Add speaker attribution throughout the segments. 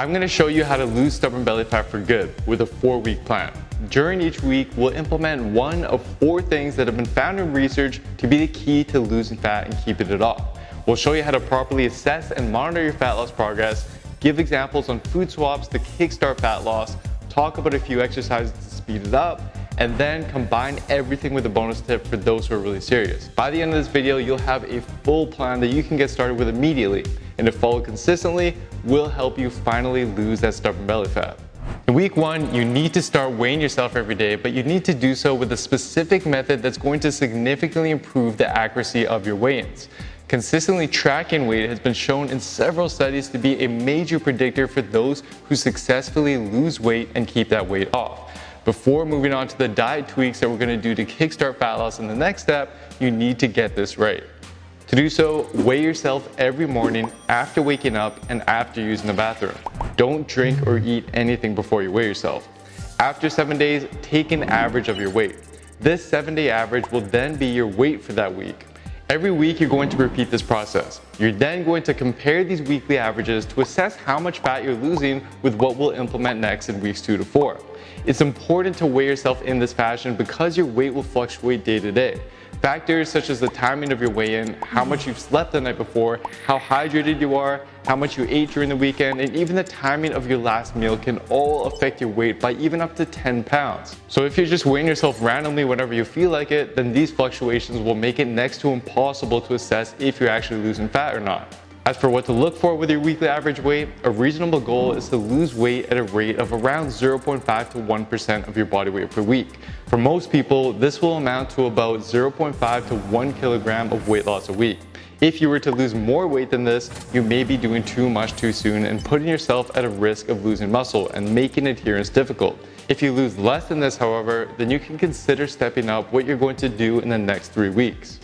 Speaker 1: I'm going to show you how to lose stubborn belly fat for good with a 4-week plan. During each week, we'll implement one of 4 things that have been found in research to be the key to losing fat and keeping it off. We'll show you how to properly assess and monitor your fat loss progress, give examples on food swaps to kickstart fat loss, talk about a few exercises to speed it up, and then combine everything with a bonus tip for those who are really serious. By the end of this video, you'll have a full plan that you can get started with immediately, and if followed consistently, will help you finally lose that stubborn belly fat. In week 1, you need to start weighing yourself every day, but you need to do so with a specific method that's going to significantly improve the accuracy of your weigh-ins. Consistently tracking weight has been shown in several studies to be a major predictor for those who successfully lose weight and keep that weight off. Before moving on to the diet tweaks that we're going to do to kickstart fat loss in the next step, you need to get this right. To do so, weigh yourself every morning after waking up and after using the bathroom. Don't drink or eat anything before you weigh yourself. After 7 days, take an average of your weight. This 7-day average will then be your weight for that week. Every week, you're going to repeat this process. You're then going to compare these weekly averages to assess how much fat you're losing with what we'll implement next in weeks 2 to 4. It's important to weigh yourself in this fashion because your weight will fluctuate day to day. Factors such as the timing of your weigh-in, how much you've slept the night before, how hydrated you are, how much you ate during the weekend, and even the timing of your last meal can all affect your weight by even up to 10 pounds. So if you're just weighing yourself randomly whenever you feel like it, then these fluctuations will make it next to impossible to assess if you're actually losing fat or not. As for what to look for with your weekly average weight, a reasonable goal is to lose weight at a rate of around 0.5 to 1% of your body weight per week. For most people, this will amount to about 0.5 to 1 kilogram of weight loss a week. If you were to lose more weight than this, you may be doing too much too soon and putting yourself at a risk of losing muscle and making adherence difficult. If you lose less than this, however, then you can consider stepping up what you're going to do in the next 3 weeks.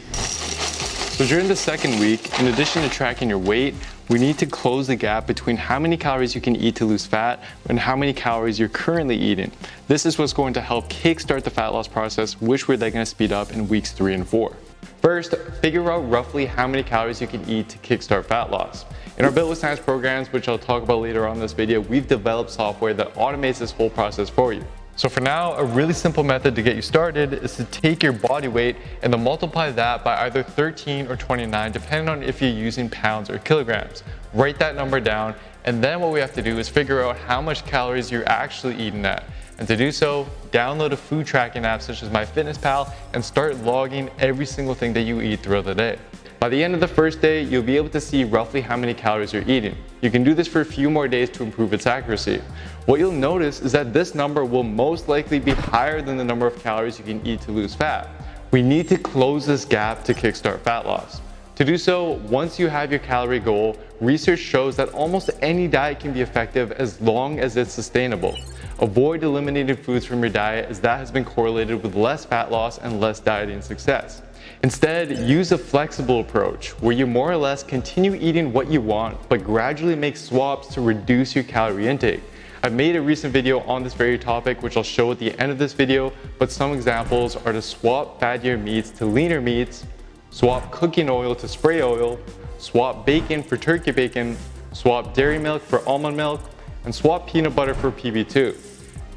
Speaker 1: So during the second week, in addition to tracking your weight, we need to close the gap between how many calories you can eat to lose fat and how many calories you're currently eating. This is what's going to help kickstart the fat loss process, which we're then going to speed up in weeks 3 and 4. First, figure out roughly how many calories you can eat to kickstart fat loss. In our Built with Science programs, which I'll talk about later on in this video, we've developed software that automates this whole process for you. So for now, a really simple method to get you started is to take your body weight and then multiply that by either 13 or 29, depending on if you're using pounds or kilograms. Write that number down, and then what we have to do is figure out how much calories you're actually eating at. And to do so, download a food tracking app such as MyFitnessPal and start logging every single thing that you eat throughout the day. By the end of the first day, you'll be able to see roughly how many calories you're eating. You can do this for a few more days to improve its accuracy. What you'll notice is that this number will most likely be higher than the number of calories you can eat to lose fat. We need to close this gap to kickstart fat loss. To do so, once you have your calorie goal, research shows that almost any diet can be effective as long as it's sustainable. Avoid eliminating foods from your diet, as that has been correlated with less fat loss and less dieting success. Instead, use a flexible approach where you more or less continue eating what you want, but gradually make swaps to reduce your calorie intake. I've made a recent video on this very topic, which I'll show at the end of this video, but some examples are to swap fattier meats to leaner meats, swap cooking oil to spray oil, swap bacon for turkey bacon, swap dairy milk for almond milk, and swap peanut butter for PB2.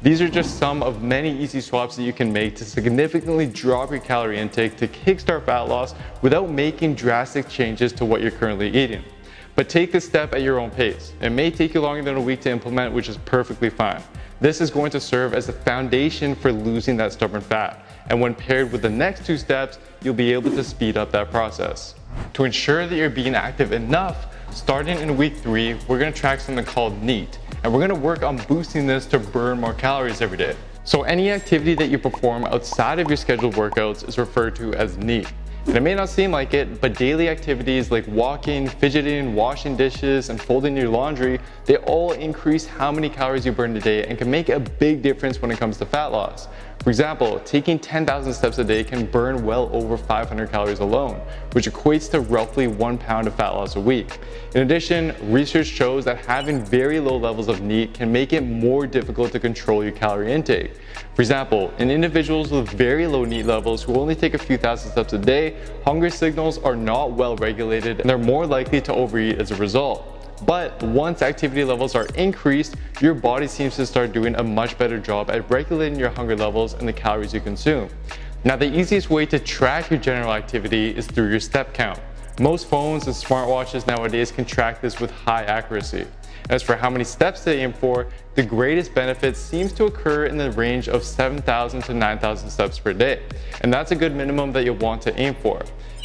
Speaker 1: These are just some of many easy swaps that you can make to significantly drop your calorie intake to kickstart fat loss without making drastic changes to what you're currently eating. But take this step at your own pace. It may take you longer than a week to implement, which is perfectly fine. This is going to serve as the foundation for losing that stubborn fat. And when paired with the next 2 steps, you'll be able to speed up that process. To ensure that you're being active enough, starting in week 3, we're going to track something called NEAT. And we're going to work on boosting this to burn more calories every day. So any activity that you perform outside of your scheduled workouts is referred to as NEAT. And it may not seem like it, but daily activities like walking, fidgeting, washing dishes, and folding your laundry, they all increase how many calories you burn a day and can make a big difference when it comes to fat loss. For example, taking 10,000 steps a day can burn well over 500 calories alone, which equates to roughly 1 pound of fat loss a week. In addition, research shows that having very low levels of NEAT can make it more difficult to control your calorie intake. For example, in individuals with very low NEAT levels who only take a few thousand steps a day, hunger signals are not well regulated and they're more likely to overeat as a result. But once activity levels are increased, your body seems to start doing a much better job at regulating your hunger levels and the calories you consume. Now, the easiest way to track your general activity is through your step count. Most phones and smartwatches nowadays can track this with high accuracy. As for how many steps to aim for, the greatest benefit seems to occur in the range of 7,000 to 9,000 steps per day, and that's a good minimum that you'll want to aim for.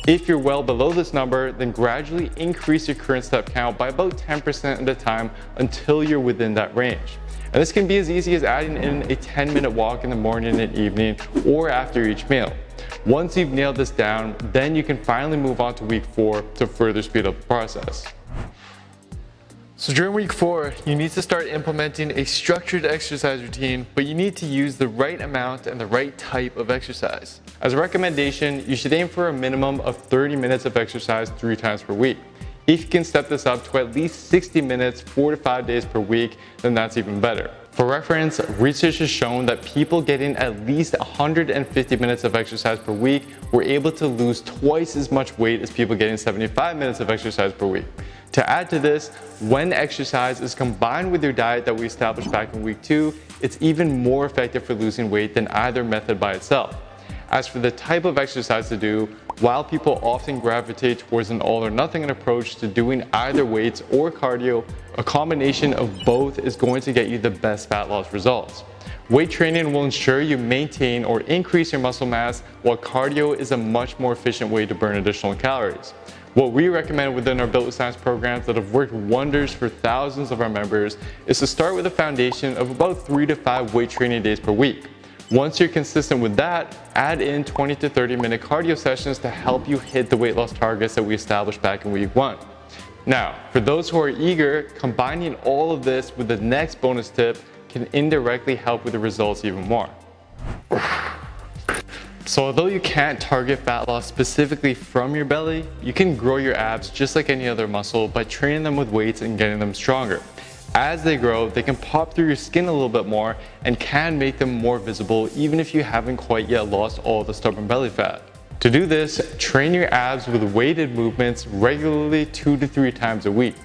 Speaker 1: If you're well below this number, then gradually increase your current step count by about 10% at a time until you're within that range. And this can be as easy as adding in a 10-minute walk in the morning and evening or after each meal. Once you've nailed this down, then you can finally move on to week 4 to further speed up the process. So during week 4, you need to start implementing a structured exercise routine, but you need to use the right amount and the right type of exercise. As a recommendation, you should aim for a minimum of 30 minutes of exercise 3 times per week. If you can step this up to at least 60 minutes 4 to 5 days per week, then that's even better. For reference, research has shown that people getting at least 150 minutes of exercise per week were able to lose twice as much weight as people getting 75 minutes of exercise per week. To add to this, when exercise is combined with your diet that we established back in week 2, it's even more effective for losing weight than either method by itself. As for the type of exercise to do, while people often gravitate towards an all or nothing approach to doing either weights or cardio, a combination of both is going to get you the best fat loss results. Weight training will ensure you maintain or increase your muscle mass, while cardio is a much more efficient way to burn additional calories. What we recommend within our Built with Science programs that have worked wonders for thousands of our members is to start with a foundation of about 3 to 5 weight training days per week. Once you're consistent with that, add in 20 to 30 minute cardio sessions to help you hit the weight loss targets that we established back in week 1. Now, for those who are eager, combining all of this with the next bonus tip can indirectly help with the results even more. So although you can't target fat loss specifically from your belly, you can grow your abs just like any other muscle by training them with weights and getting them stronger. As they grow, they can pop through your skin a little bit more and can make them more visible even if you haven't quite yet lost all the stubborn belly fat. To do this, train your abs with weighted movements regularly 2 to 3 times a week.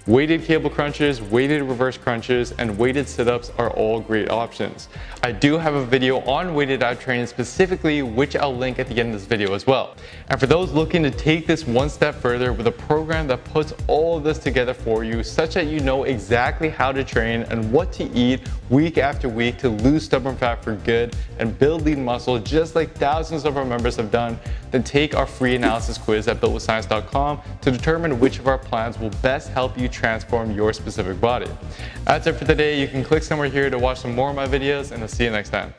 Speaker 1: Weighted cable crunches, weighted reverse crunches, and weighted sit-ups are all great options. I do have a video on weighted ab training specifically, which I'll link at the end of this video as well. And for those looking to take this one step further with a program that puts all of this together for you, such that you know exactly how to train and what to eat week after week to lose stubborn fat for good and build lean muscle just like thousands of our members have done, then take our free analysis quiz at builtwithscience.com to determine which of our plans will best help you transform your specific body. That's it for today. You can click somewhere here to watch some more of my videos, and I'll see you next time.